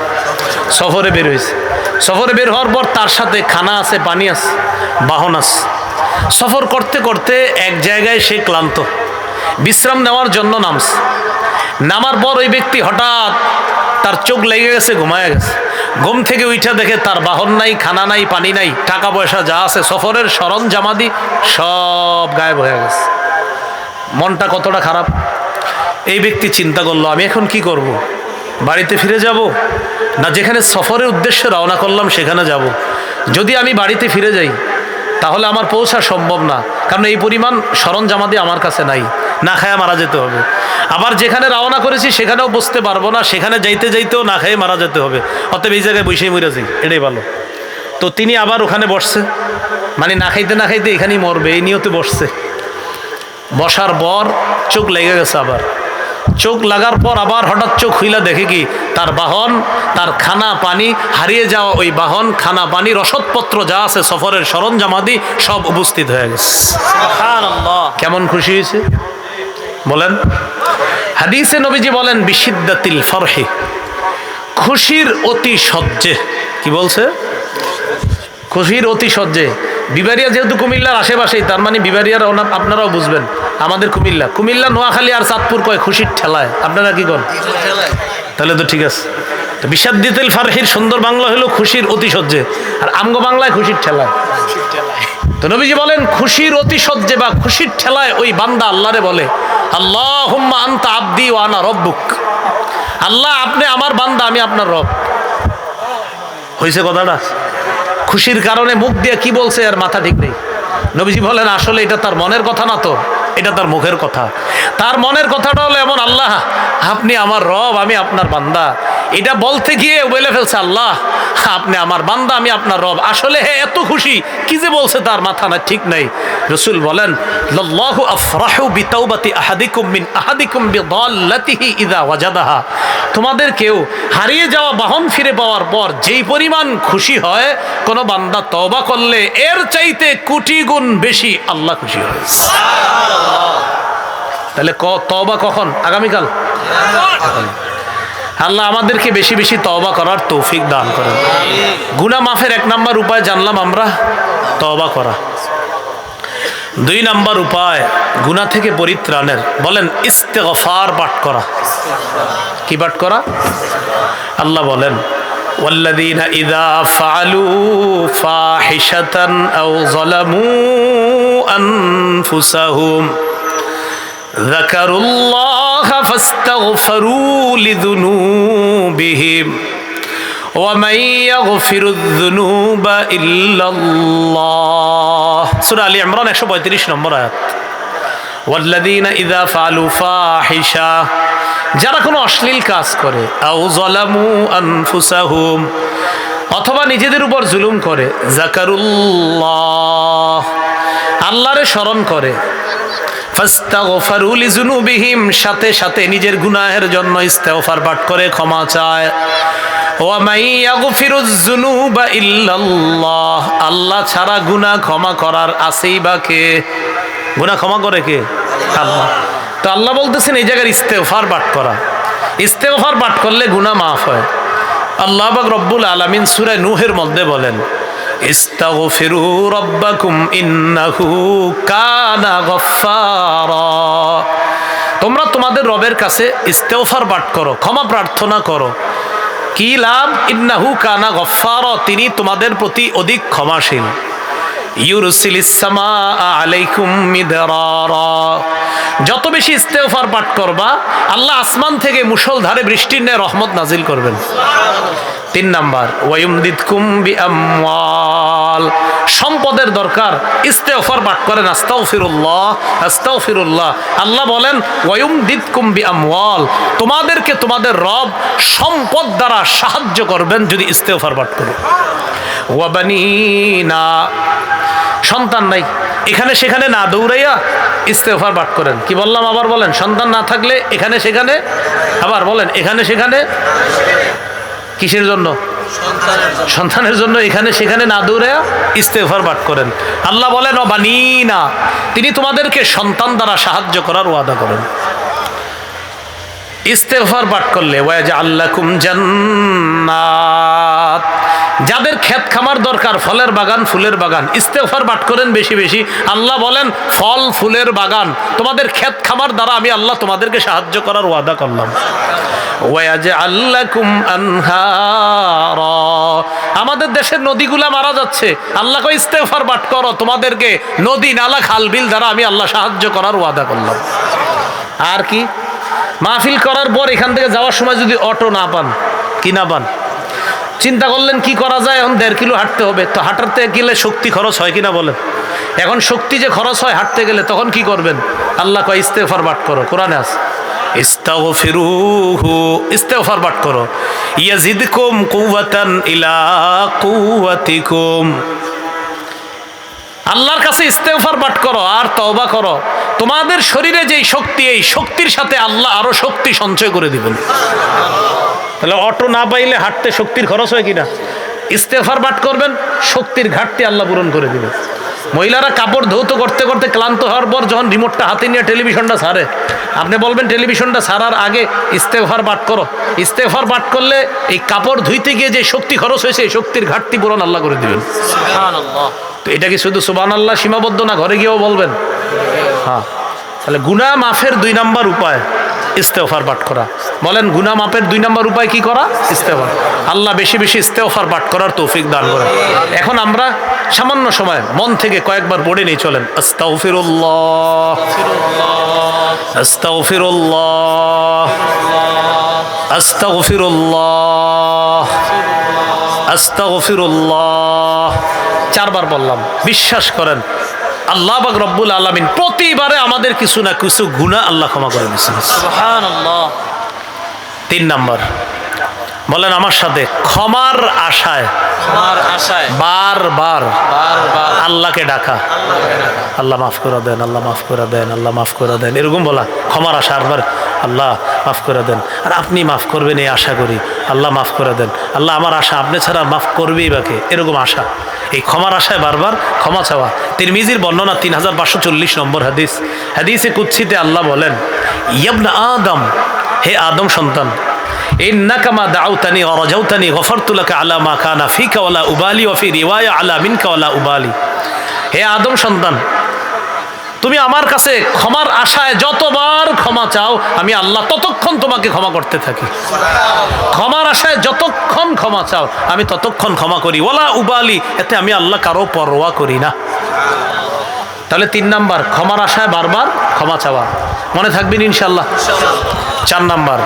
সফরে বের হয়েছে। সফরে বের হওয়ার পর তার সাথে খানা আছে, পানি আছে, বাহন আছে। সফর করতে করতে এক জায়গায় সে ক্লান্ত, বিশ্রাম নেওয়ার জন্য নামছে। নামার পর ওই ব্যক্তি হঠাৎ তার চোখ লেগে গেছে, ঘুমায় গেছে। ঘুম থেকে উঠা দেখে তার বাহন নাই, খানা নাই, পানি নাই, টাকা পয়সা যা আছে, সফরের সরঞ্জামাদি সব গায়েব হয়ে গেছে। মনটা কতটা খারাপ। এই ব্যক্তি চিন্তা করলো, আমি এখন কি করব? বাড়িতে ফিরে যাব, না যেখানে সফরের উদ্দেশ্যে রওনা করলাম সেখানে যাব? যদি আমি বাড়িতে ফিরে যাই তাহলে আমার পৌঁছা সম্ভব না, কারণ এই পরিমাণ সরঞ্জামাদি আমার কাছে নাই, না খায়া মারা যেতে হবে। আবার যেখানে রওনা করেছি সেখানেও বসতে পারবো না, সেখানে যাইতে যাইতেও না খেয়ে মারা যেতে হবে। অতএব এই জায়গায় বসেই মরে যাই, এটাই ভালো। তো তিনি আবার ওখানে বসছে, মানে না খাইতে না খাইতে এখানেই মরবে, এই নিয়তে বসছে। বসার পর চোখ লেগে গেছে। আবার চোখ লাগার পর আবার হঠাৎ চোখ খুইলা দেখে কি তার বাহন, তার খানা পানি, হারিয়ে যাওয়া ওই বাহন, খানা পানি, রসদপত্র যা আছে, সফরের সরঞ্জামাদি সব উপস্থিত হয়ে গেছে। কেমন খুশি হয়েছে বলেন? হাদিসে নবীজি বলেন বিশিদ্দাতিল ফরহি, খুশির অতি সহ্যে। কি বলছে? খুশির অতি সহ্যে। বিবারিয়া যেহেতু কুমিল্লার আশেপাশেই, তার মানে বিবারিয়ার আপনারাও বুঝবেন। আমাদের কুমিল্লা নোয়াখালী আর চাঁদপুর কয় খুশির ঠেলায়, আপনারা কি করেন? তাহলে তো ঠিক আছে। তো বিশাদ্দিতিল ফারহির সুন্দর বাংলা হলো খুশির অতি সহ্যে, আর আমগো বাংলায় খুশির ঠেলায়। তো নবীজি বলেন খুশির অতি সহ্যে বা খুশির ঠেলায় ওই বান্দা আল্লাহরে বলে, আল্লাহুম্মা আনতা আবদি ওয়া আনা রব্বুক। আল্লাহ আপনি আমার বান্দা, আমি আপনার রব। হয়েছে কথাটা? খুশির কারণে মুখ দিয়ে কি বলছে আর মাথা ঠিক নেই। নবীজি বলেন আসলে এটা তার মনের কথা না, তো এটা তার মুখের কথা। তার মনের কথাটা হলো এমন, আল্লাহ আপনি আমার রব, আমি আপনার বান্দা। এটা বলতে গিয়ে বলে ফেলছে আল্লাহ আপনি আমার বান্দা, আমি আপনার রব। আসলে হে এত খুশি, কি যে বলছে তার মাথা না ঠিক নাই। রাসূল বলেন লাল্লাহু আফরাহু বিতাওবাতি আহাদিকুম মিন আহাদিকুম বিদাল্লাতিহি ইযা ওয়াজাদাহা। তোমাদের কেউ হারিয়ে যাওয়া বাহন ফিরে পাওয়ার পর যেই পরিমাণ খুশি হয়, কোন বান্দা তওবা করলে এর চাইতে কোটি গুণ বেশি আল্লাহ খুশি হয়। তাহলে তওবা কখন? আগামীকাল। আল্লাহ আমাদেরকে বেশি বেশি তওবা করার তৌফিক দান করেন। গুনাহ মাফের 1 নাম্বার উপায় জানলাম আমরা, তওবা করা। 2 নাম্বার উপায় গুনাহ থেকে পরিত্রাণের, বলেন ইস্তেগফার পাঠ করা। কি পাঠ করা? আল্লাহ বলেন ওয়াল্লাযীনা ইযা ফাআলু ফাহিশাতান আও যালামু আনফুসাহুম যাকারুল্লাহ ফাস্তাগফিরু লিযুনুবিহিম ওয়া মান ইয়াগফিরুয যুনুবা ইল্লাল্লাহ। সূরা আলী ইমরান 135 নম্বর আয়াত। ওয়াল্লাযীনা ইযা ফাআলু ফাহিশা, যারা কোনো অশ্লীল কাজ করে, আও যালামু আনফুসাহুম, অথবা নিজেদের উপর জুলুম করে, যাকারুল্লাহ, আল্লাহরে স্মরণ করে, ফাস্তাগফিরু লিযুনুবিহিম, সাথে সাথে নিজের গুনাহের জন্য ইস্তেগফার পাঠ করে ক্ষমা চায়। ওয়া মান ইয়াগফিরুয যুনুবা ইল্লাল্লাহ, আল্লাহ ছাড়া গুনাহ ক্ষমা করার আছেই বা কে? গুনাহ ক্ষমা করে কে? আল্লাহ। তো আল্লাহ বলতেছেন এই জায়গার ইস্তেগফার পাঠ করা। ইস্তেগফার পাঠ করলে গুনাহ মাফ হয়। আল্লাহ পাক রব্বুল আলামিন সূরা নূহের মধ্যে বলেন ইস্তাগফিরু রাব্বাকুম ইন্নাহু কানা গফফারা, তোমরা তোমাদের রবের কাছে ইস্তেগফার পাঠ করো, ক্ষমা প্রার্থনা করো। কি লাভ? ইন্নাহু কানা গফফারা, তিনি তোমাদের প্রতি অধিক ক্ষমাশীল। ইউরসিলিস সামাআ আলাইকুম মিদরারা, যত বেশি ইস্তেগফার পাঠ করবা আল্লাহ আসমান থেকে মুষলধারে বৃষ্টির ন্যায় রহমত নাজিল করবেন। 3 নাম্বার ওয়ায়ুমদিদকুম বিআমওয়াল, সম্পদের দরকার, ইস্তেগফার পাঠ করেন আস্তাগফিরুল্লাহ আস্তাগফিরুল্লাহ। আল্লাহ বলেন ওয়ায়ুমদিদকুম বিআমওয়াল, তোমাদেরকে তোমাদের রব সম্পদ দ্বারা সাহায্য করবেন যদি ইস্তেগফার পাঠ করো। ওয়া বানিনা, সন্তান নাই, এখানে সেখানে না দৌড়াইয়া ইস্তেগফার পাঠ করেন। কি বললাম আবার বলেন? সন্তান না থাকলে এখানে সেখানে, আবার বলেন এখানে সেখানে, কিসের জন্য? সন্তানের জন্য। এখানে সেখানে না দৌড়াইয়া ইস্তেগফার পাঠ করেন। আল্লাহ বলেন ও বানিনা, তিনি তোমাদেরকে সন্তান দ্বারা সাহায্য করার ওয়াদা করেন। ইস্তেগফার পাঠ করলে ওয়াজআল লাকুম জান্নাত, যাদের ক্ষেত খামার দরকার, ফলের বাগান, ফুলের বাগান, ইস্তেগফার পাঠ করেন বেশি বেশি। আল্লাহ বলেন ফল ফুলের বাগান, তোমাদের ক্ষেত খামার দ্বারা আমি আল্লাহ তোমাদেরকে সাহায্য করার ওয়াদা করলাম। ওয়াজআল লাকুম আনহারা, আমাদের দেশের নদীগুলা মারা যাচ্ছে, আল্লাহ কই ইস্তেগফার পাঠ করো, তোমাদেরকে নদী নালা খাল বিল দ্বারা আমি আল্লাহ সাহায্য করার ওয়াদা করলাম। আর কি, মাহফিল করার পর এখান থেকে যাওয়ার সময় যদি অটো না পান, কি না পান, চিন্তা করলেন কি করা যায়, এখন 1.5 কিলো হাঁটতে হবে, তো হাঁটাতে গেলে শক্তি খরচ হয় কিনা বলেন। এখন শক্তি যে খরচ হয় হাঁটতে গেলে, তখন কি করবেন? আল্লাহ কয় ইস্তেগফার পাঠ করো, কোরআনে আছে ইস্তাগফিরুহু, ইস্তেগফার পাঠ করো, ইয়াজিদকুম কুওয়াতান ইলা কুওয়াতিকুম। আল্লাহর কাছে ইস্তেগফার পাঠ করো আর তওবা করো, তোমাদের শরীরে যেই শক্তি, এই শক্তির সাথে আল্লাহ আরো শক্তি সঞ্চয় করে দিবেন। তাহলে অটো না পাইলে হাঁটতে শক্তির খরচ হয় কিনা? ইস্তেগফার পাঠ করবেন, শক্তির ঘাটতি আল্লাহ পূরণ করে দিবেন। মহিলারা কাপড় ধৌত করতে করতে ক্লান্ত হওয়ার পর যখন রিমোটটা হাতে নিয়ে টেলিভিশনটা ছাড়ে, আপনি বলবেন টেলিভিশনটা ছাড়ার আগে ইস্তেগফার পাঠ করো। ইস্তেগফার পাঠ করলে এই কাপড় ধুইতে গিয়ে যে শক্তি খরচ হয়েছে, এই শক্তির ঘাটতি পূরণ আল্লাহ করে দিবেন। সুবহানাল্লাহ। তো এটা কি শুধু সুবহানাল্লাহ সীমাবদ্ধ না, ঘরে গিয়েও বলবেন? হ্যাঁ। তাহলে গুনাহ মাফের 2 নম্বর উপায় ইস্তেগফার পাঠ করা। বলেন গুনাহ মাফের 2 নম্বর উপায় কি করা? ইস্তেগফার। আল্লাহ বেশি বেশি ইস্তেগফার পাঠ করার তৌফিক দান করেন। এখন আমরা সামান্য সময় মন থেকে কয়েকবার পড়ে নিই, চলেন। আস্তাগফিরুল্লাহ, আস্তাগফিরুল্লাহ, আস্তাগফিরুল্লাহ, আস্তাগফিরুল্লাহ। 4 বার বললাম। বিশ্বাস করেন আল্লাহ পাক রব্বুল আলামিন প্রতিবারে আমাদের কিছু না কিছু গুনাহ আল্লাহ ক্ষমা করে দিয়েছেন। সুবহানাল্লাহ। 3 নম্বর বলেন আমার সাথে, ক্ষমার আশায়, ক্ষমার আশায় বারবার আল্লাহকে ডাকা। আল্লাহ মাফ করে দেন, আল্লাহ মাফ করে দেন, আল্লাহ মাফ করে দেন, এরকম বলা। ক্ষমার আশা আরবার আল্লাহ মাফ করে দেন, আর আপনি মাফ করবেন এই আশা করি। আল্লাহ মাফ করে দেন, আল্লাহ আমার আশা, আপনি ছাড়া মাফ করবেই বাকে, এরকম আশা। এই ক্ষমার আশায় বারবার ক্ষমা চাওয়া। তিরমিজির বর্ণনা 3540 নম্বর হাদিস। হাদিসে কুদসিতে আল্লাহ বলেন, ইবনা আদম, হে আদম সন্তান, ইন্নাকা মা দাউতানি ওয়া রাজাউতানি গফারতু লাকা আলা মা কানা ফিকা ওয়ালা উবালি ওয়া ফি রিওয়ায়া আলা মিনকা ওয়ালা উবালি। হে আদম সন্তান, তুমি আমার কাছে ক্ষমার আশায় যতবার ক্ষমা চাও, আমি আল্লাহ ততক্ষণ তোমাকে ক্ষমা করতে থাকি। ক্ষমার আশায় যতক্ষণ ক্ষমা চাও, আমি ততক্ষণ ক্ষমা করি। ওয়ালা উবালি, এতে আমি আল্লাহ কারো পরোয়া করি না। তাহলে 3 নাম্বার, ক্ষমার আশায় বারবার ক্ষমা চাওয়া। মনে থাকবেন ইনশাআল্লাহ। 4 নাম্বার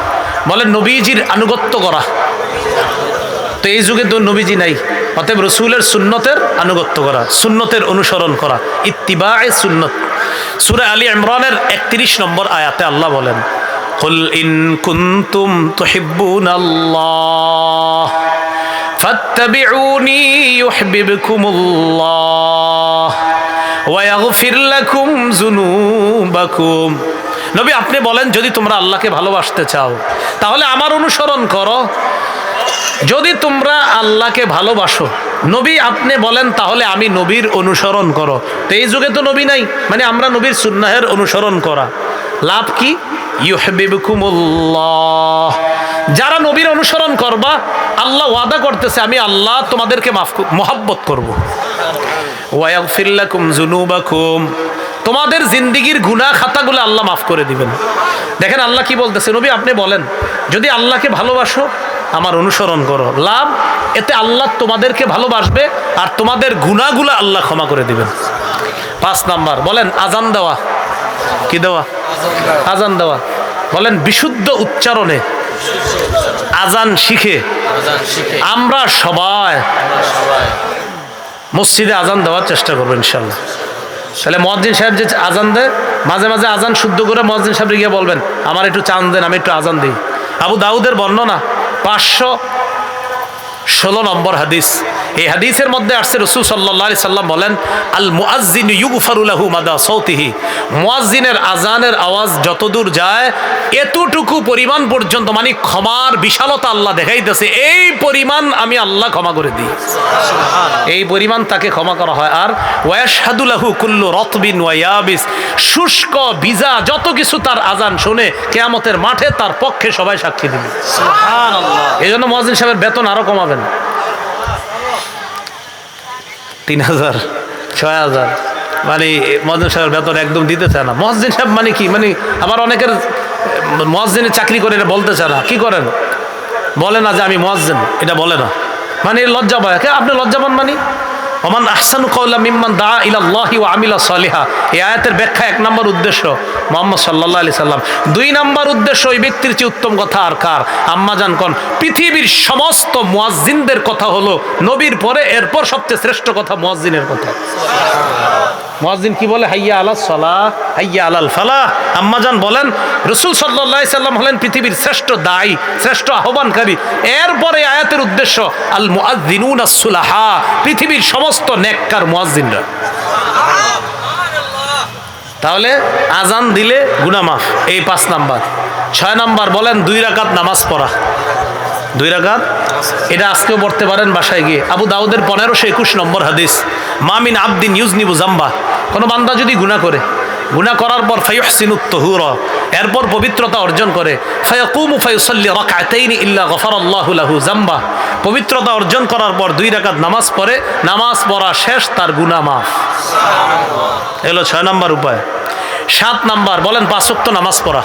বলেন নবীজির আনুগত্য করা। তো এই যুগে তো নবীজি নাই, অতএব রসুলের সুন্নতের আনুগত্য করা, সুন্নতের অনুসরণ করা, ইত্তিবায়ে সুন্নত। সূরা আলী ইমরানের 31 নম্বর আয়াতে আল্লাহ বলেন, কুল ইন কুনতুম তুহিব্বুনাল্লাহ ফাত্তাবিউনি ইউহিব্বুকুমুল্লাহ ওয়া ইয়াগফির লাকুম যুনুবাকুম। নবী আপনি বলেন, যদি তোমরা আল্লাহকে ভালোবাসতে চাও তাহলে আমার অনুসরণ করো। যদি তোমরা আল্লাহকে ভালোবাসো, নবী আপনি বলেন, তাহলে আমি নবীর অনুসরণ করো। তো এই যুগে তো নবী নাই, মানে আমরা নবীর সুন্নাহের অনুসরণ করা। লাভ কি? ইউহিব্বুকুমুল্লাহ। যারা নবীর অনুসরণ করবা, আল্লাহ ওয়াদা করতেছে আমি আল্লাহ তোমাদেরকে মহব্বত করব। ওয়া ইয়াগফির লাকুম যুনুবাকুম, তোমাদের জিন্দিগির গুনাহ খাতাগুলো আল্লাহ মাফ করে দিবেন। দেখেন আল্লাহ কি বলতেছে, নবী আপনি বলেন যদি আল্লাহকে ভালোবাসো আমার অনুসরণ করো। লাভ, এতে আল্লাহ তোমাদেরকে ভালোবাসবে আর তোমাদের গুনাহগুলো আল্লাহ ক্ষমা করে দিবেন। 5 নাম্বার বলেন আজান দেওয়া। কি দেওয়া? আজান দেওয়া। বলেন বিশুদ্ধ উচ্চারণে আজান শিখে আমরা সবাই মসজিদে আজান দেওয়ার চেষ্টা করবো ইনশাল্লাহ। তাহলে মুয়াজ্জিন সাহেব যে আজান দেয়, মাঝে মাঝে আজান শুদ্ধ করে মুয়াজ্জিন সাহেব গিয়ে বলবেন আমার একটু চান দেন, আমি একটু আজান দিই। আবু দাউদের বর্ণনা 16 নম্বর হাদিস। এই হাদিসের মধ্যে আসছে রাসূল সাল্লাল্লাহু আলাইহি সাল্লাম বলেন, আল মুআজ্জিনু ইউগফারু লাহু মাদা সাউতিহি, মুয়াজ্জিনের আজানের আওয়াজ যতদূর যায় এতটুকু পরিমাণ পর্যন্ত, মানে ক্ষমার বিশালতা আল্লাহ দেখাইতেছে, এই পরিমাণ আমি আল্লাহ ক্ষমা করে দিই, এই পরিমাণ তাকে ক্ষমা করা হয়। আর ওয়াশহাদু লাহু কুল্লু রাতবিন ওয়া ইয়াবিস, শুষ্ক ভিজা যত কিছু তার আজান শুনে কিয়ামতের মাঠে তার পক্ষে সবাই সাক্ষী দিবে। সুবহানাল্লাহ। এজন্য মুয়াজ্জিন সাহেবের বেতন আরো কমাবেন, 3000 6000, মানে মুয়াজ্জিন সাহেবের বেতন একদম দিতে চায় না। মুয়াজ্জিন সাহেব মানে কি, মানে আবার অনেকের মুয়াজ্জিনের চাকরি করে এটা বলতে চায় না। কি করেন, বলে না যে আমি মুয়াজ্জিন, এটা বলে না, মানে লজ্জা পায়। আপনি লজ্জা পান মানে? ওমান আহসানু কাওলাম মিম্মান দা ইলাল্লাহি ওয়া আমিলা সালিহা, এই আয়াতের ব্যাখ্যা 1 নম্বর উদ্দেশ্য মুহাম্মদ সাল্লাল্লাহু আলাইহি সাল্লাম। 2 নম্বর উদ্দেশ্য, ওই ব্যক্তির চেয়ে উত্তম কথা আর কার? আম্মাজান কোন পৃথিবীর সমস্ত মুয়াজ্জিনদের কথা হলো নবীর পরে এরপর সবচেয়ে শ্রেষ্ঠ কথা মুয়াজ্জিনের কথা। মুয়াজ্জিন কি বলে? হাইয়া আলাস সালাহ হাইয়া আলাল ফালাহ। আম্মাজান বলেন রাসূল সাল্লাল্লাহু আলাইহি সাল্লাম হলেন পৃথিবীর শ্রেষ্ঠ দায়ী, শ্রেষ্ঠ আহ্বানকারী। এরপরে আয়াতের উদ্দেশ্য আল মুআজ্জিনুনা সুলাহা, পৃথিবীর সমস্ত নেককার মুয়াজ্জিনরা। তাহলে আজান দিলে গুনাহ মাফ, এই 5 নাম্বার। 6 নাম্বার বলেন 2 রাকাত নামাজ পড়া, 2 রাকাত, এটা আজকেও পড়তে পারেন বাসায় গিয়ে। আবু দাউদের 1521 নম্বর হাদিস, মামিন আবদিন ইউজনিবু জাম্বা, কোনো বান্দা যদি গুনাহ করে, গুনাহ করার পর ফায়ুহসিনুত তাহুরা, এরপর পবিত্রতা অর্জন করে, ফায়াকুমু ফায়ুসাল্লি রাকআতাইনি ইল্লা গফারাল্লাহু লাহু জাম্বা, পবিত্রতা অর্জন করার পর 2 রাকাত নামাজ পড়ে, নামাজ পড়া শেষ, তার গুনাহ মাফ। এলো 6 নম্বর উপায়। 7 নাম্বার বলেন 5 ওয়াক্ত নামাজ পড়া,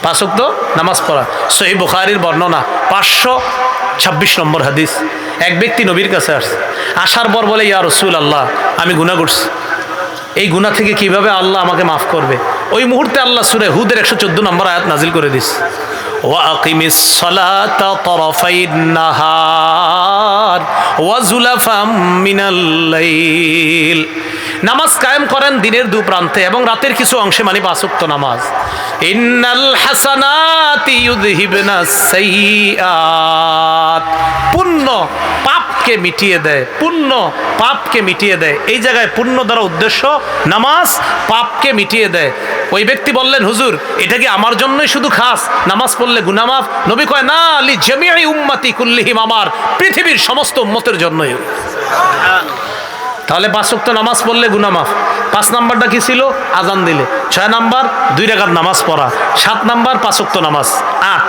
5 ওয়াক্ত নামাজ পড়া। সহিহ বুখারীর বর্ণনা 526 নম্বর হাদিস। এক ব্যক্তি নবীর কাছে আসছে, আসার পর বলে, ইয়া রাসূলুল্লাহ, আমি গুনাহ করছি, এই গুনাহ থেকে কিভাবে আল্লাহ আমাকে মাফ করবে? ওই মুহূর্তে আল্লাহ সূরা হুদের 114 নম্বর আয়াত নাজিল করে দিস, ওয়া আকিমিস সালাতা তারাফাইন নাহার ওয়া যুলাফাম মিনাল লাইল, নামাজ কায়েম করেন দিনের 2 প্রান্তে এবং রাতের কিছু অংশে, মানে 5 ওয়াক্ত নামাজ। ইন্নাল হাসানাতি ইউযহিবনাস সাইয়্যাত, পুণ্য পাপকে মিটিয়ে দেয়, পুণ্য পাপকে মিটিয়ে দেয়। এই জায়গায় পুণ্য দ্বারা উদ্দেশ্য নামাজ পাপকে মিটিয়ে দেয়। ওই ব্যক্তি বললেন, হুজুর এটা কি আমার জন্যই শুধু খাস, নামাজ পড়লে গুনাহ মাফ? নবী কয়, না, লি জামিই উম্মতি কুল্লিহিম, আমার পৃথিবীর সমস্ত উম্মতের জন্যই। তাহলে 5 ওয়াক্ত নামাজ পড়লে গুনাহ মাফ। 5 নাম্বারটা কি ছিল? আজান দিলে। 6 নাম্বার 2 রাকাত নামাজ পড়া। 7 নাম্বার 5 ওয়াক্ত নামাজ। 8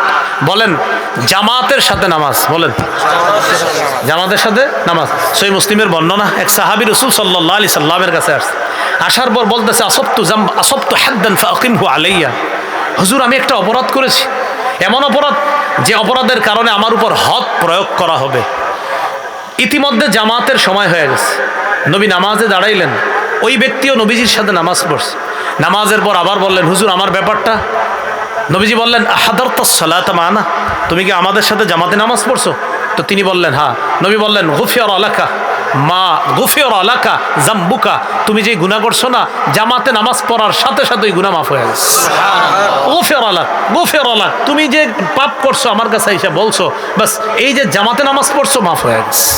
বলেন জামাতের সাথে নামাজ, বলেন জামাতের সাথে নামাজ। সহিহ মুসলিমের বর্ণনা, এক সাহাবী রাসূল সাল্লাল্লাহু আলাইহি সাল্লামের কাছে আসছে, আসার পর বলতেছে, আসবতু হাদ্দান ফাআকিমহু আলাইয়া, হুজুর আমি একটা অপরাধ করেছি, এমন অপরাধ যে অপরাধের কারণে আমার উপর হদ প্রয়োগ করা হবে। ইতিমধ্যে জামাতের সময় হয়ে গেছে, নবী নামাজে দাঁড়াইলেন, ওই ব্যক্তিও নবীজির সাথে নামাজ পড়ছে। নামাজের পর আবার বললেন, হুজুর আমার ব্যাপারটা? নবীজি বললেন, আহাদারতাস সালাতা মানা, তুমি কি আমাদের সাথে জামাতে নামাজ পড়ছো? তো তিনি বললেন হ্যাঁ। নবী বললেন, গুফিরা লাকা মা গুফিরা লাকা জাম্বুকা, তুমি যে গুনাহ করছো না, জামাতে নামাজ পড়ার সাথে সাথেই গুনাহ মাফ হয়ে গেছে। গুফিরা লাক, গুফিরা লাক, তুমি যে পাপ করছো আমার কাছে এসে বলছো, বাস এই যে জামাতে নামাজ পড়ছো মাফ হয়ে গেছে।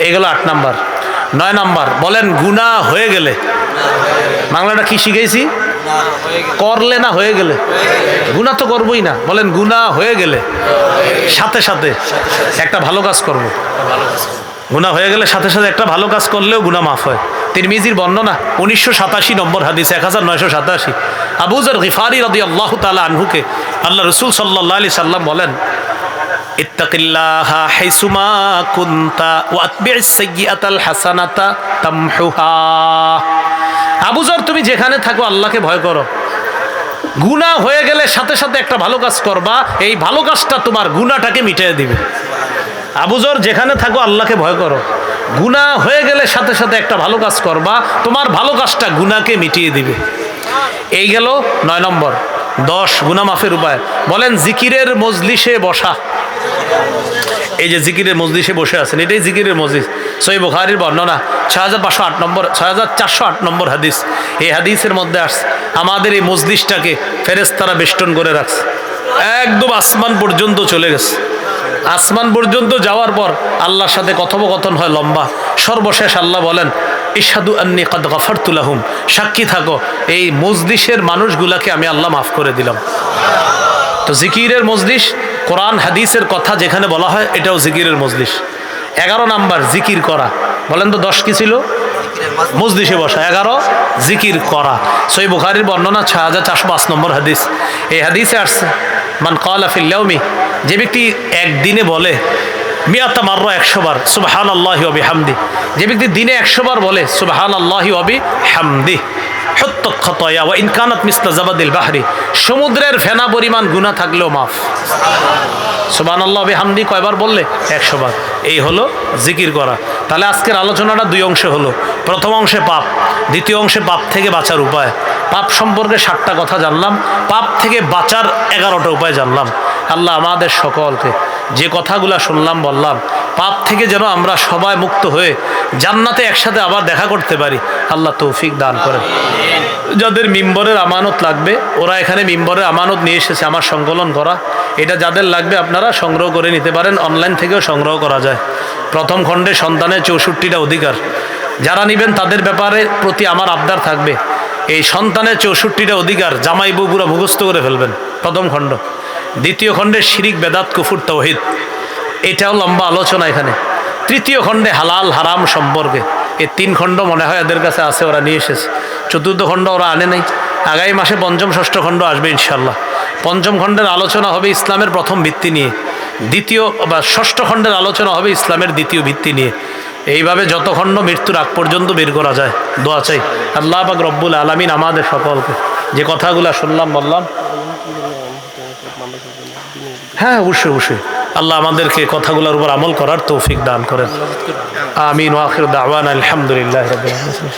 এগুলো 8 নাম্বার। 9 নাম্বার বলেন গুনাহ হয়ে গেলে, বাংলাটা কি শিখেছি? করলে না হয়ে গেলে, গুনাহ তো করবোই না, বলেন গুনাহ হয়ে গেলে সাথে সাথে একটা ভালো কাজ করব। গুনাহ হয়ে গেলে সাথে সাথে একটা ভালো কাজ করলেও গুনাহ মাফ হয়। তিরমিজির বর্ণনা 1987 নম্বর হাদিস, 1987। আবু যর গিফারি রাদিয়াল্লাহু তাআলা আনহুকে আল্লাহ রাসূল সাল্লাল্লাহু আলাইহি সাল্লাম বলেন, ইত্তাকিল্লাহা হাইসুমা কুনতা ওয়া আতবি'স সাইয়্যাতাল হাসানাতা তামহুহা। আবু যর, তুমি যেখানে থাকো আল্লাহকে ভয় করো, গুনাহ হয়ে গেলে সাথে সাথে একটা ভালো কাজ করবা, এই ভালো কাজটা তোমার গুনাহটাকে মিটিয়ে দিবে। আবু যর, যেখানে থাকো আল্লাহকে ভয় করো, গুনাহ হয়ে গেলে সাথে সাথে একটা ভালো কাজ করবা, তোমার ভালো কাজটা গুনাহকে মিটিয়ে দিবে। এই গেল 9 নম্বর। 10 গুনাহ মাফের উপায়। বলেন জিকিরের মজলিসে বসা, এই যে জিকিরের মজলিসে বসে আছেন, এটাই জিকিরের মজলিস। সহিহ বুখারীর বর্ণনা 6508 নম্বর 6408 নম্বর হাদিস। এই হাদিসের মধ্যে আসছে আমাদের এই মজলিসটাকে ফেরেশতারা বেষ্টন করে রাখছে, একদম আসমান পর্যন্ত চলে গেছে। আসমান পর্যন্ত যাওয়ার পর আল্লাহর সাথে কথোপকথন হয় লম্বা। সর্বশেষ আল্লাহ বলেন, ইশহাদু আন্নী কাদ গাফারতু লাহুম, সাক্ষী থাকো এই মজলিসের মানুষগুলাকে আমি আল্লাহ মাফ করে দিলাম। তো জিকিরের মজলিস, কোরআন হাদিসের কথা যেখানে বলা হয় এটাও জিকিরের মজলিস। 11 নাম্বার জিকির করা। বলেন তো 10 কি ছিল? মজলিসে বসা। 11 জিকির করা। সহিহ বুখারীর বর্ণনা 6405 নম্বর হাদিস। এই হাদিসে আসছে, মান ক্বালা ফিল ইয়াউমি, যে ব্যক্তি একদিনে বলে মিয়াতা মাররা 100 বার সুবহানাল্লাহি ওয়া বিহামদি, যে ব্যক্তি দিনে 100 বার বলে সুবহানাল্লাহি ওয়া বিহামদি, হুত্তাত খাতায়া ওয়া ইন কানাত মিসলা জাবাদিল বাহরি, সমুদ্রের ফেনা পরিমাণ গুনাহ থাকলেও মাফ। সুবহানাল্লাহ বিহামদি কয়বার বললে? 100 বার। এই হলো জিকির করা। তাহলে আজকের আলোচনাটা 2 অংশে হলো। প্রথম অংশে পাপ, দ্বিতীয় অংশে পাপ থেকে বাঁচার উপায়। পাপ সম্পর্কে 7টা কথা জানলাম, পাপ থেকে বাঁচার 11টা উপায় জানলাম। আল্লাহ আমাদের সকলকে যে কথাগুলো শুনলাম বললাম, পাপ থেকে যেন আমরা সবাই মুক্ত হয়ে জান্নাতে একসাথে আবার দেখা করতে পারি, আল্লাহ তৌফিক দান করেন। যাদের মিম্বরের আমানত লাগবে, ওরা এখানে মিম্বরের আমানত নিয়ে এসেছে আমার সংকলন করা। এটা যাদের লাগবে আপনারা সংগ্রহ করে নিতে পারেন, অনলাইন থেকেও সংগ্রহ করা যায়। প্রথম খণ্ডে সন্তানের 64টা অধিকার। যারা নেবেন তাদের ব্যাপারে প্রতি আমার আবদার থাকবে, এই সন্তানের 64টা অধিকার জামাই বউ পুরো মুখস্থ করে ফেলবেন, প্রথম খণ্ড। দ্বিতীয় খণ্ডে শিরিক বেদাত কুফর তাওহীদ, এটাও লম্বা আলোচনা এখানে। তৃতীয় খণ্ডে হালাল হারাম সম্পর্কে। এই 3 খণ্ড মনে হয় এদের কাছে আছে, ওরা নিয়ে এসেছে। চতুর্থ খণ্ড ওরা আনে নাই, আগামী মাসে পঞ্চম ষষ্ঠ খণ্ড আসবে ইনশাল্লাহ। পঞ্চম খণ্ডের আলোচনা হবে ইসলামের প্রথম ভিত্তি নিয়ে, দ্বিতীয় বা ষষ্ঠ খণ্ডের আলোচনা হবে ইসলামের দ্বিতীয় ভিত্তি নিয়ে। এইভাবে যত খণ্ড মৃত্যুর আগ পর্যন্ত বের করা যায়। দোয়া চাই আল্লাহ পাক রব্বুল আলামিন আমাদের সকলকে যে কথাগুলো শুনলাম বললাম, হ্যাঁ অবশ্যই অবশ্যই, আল্লাহ আমাদেরকে কথাগুলোর উপর আমল করার তৌফিক দান করেন। আমিন ওয়া আখিরু দাওয়ানা আলহামদুলিল্লাহি রাব্বিল আলামিন।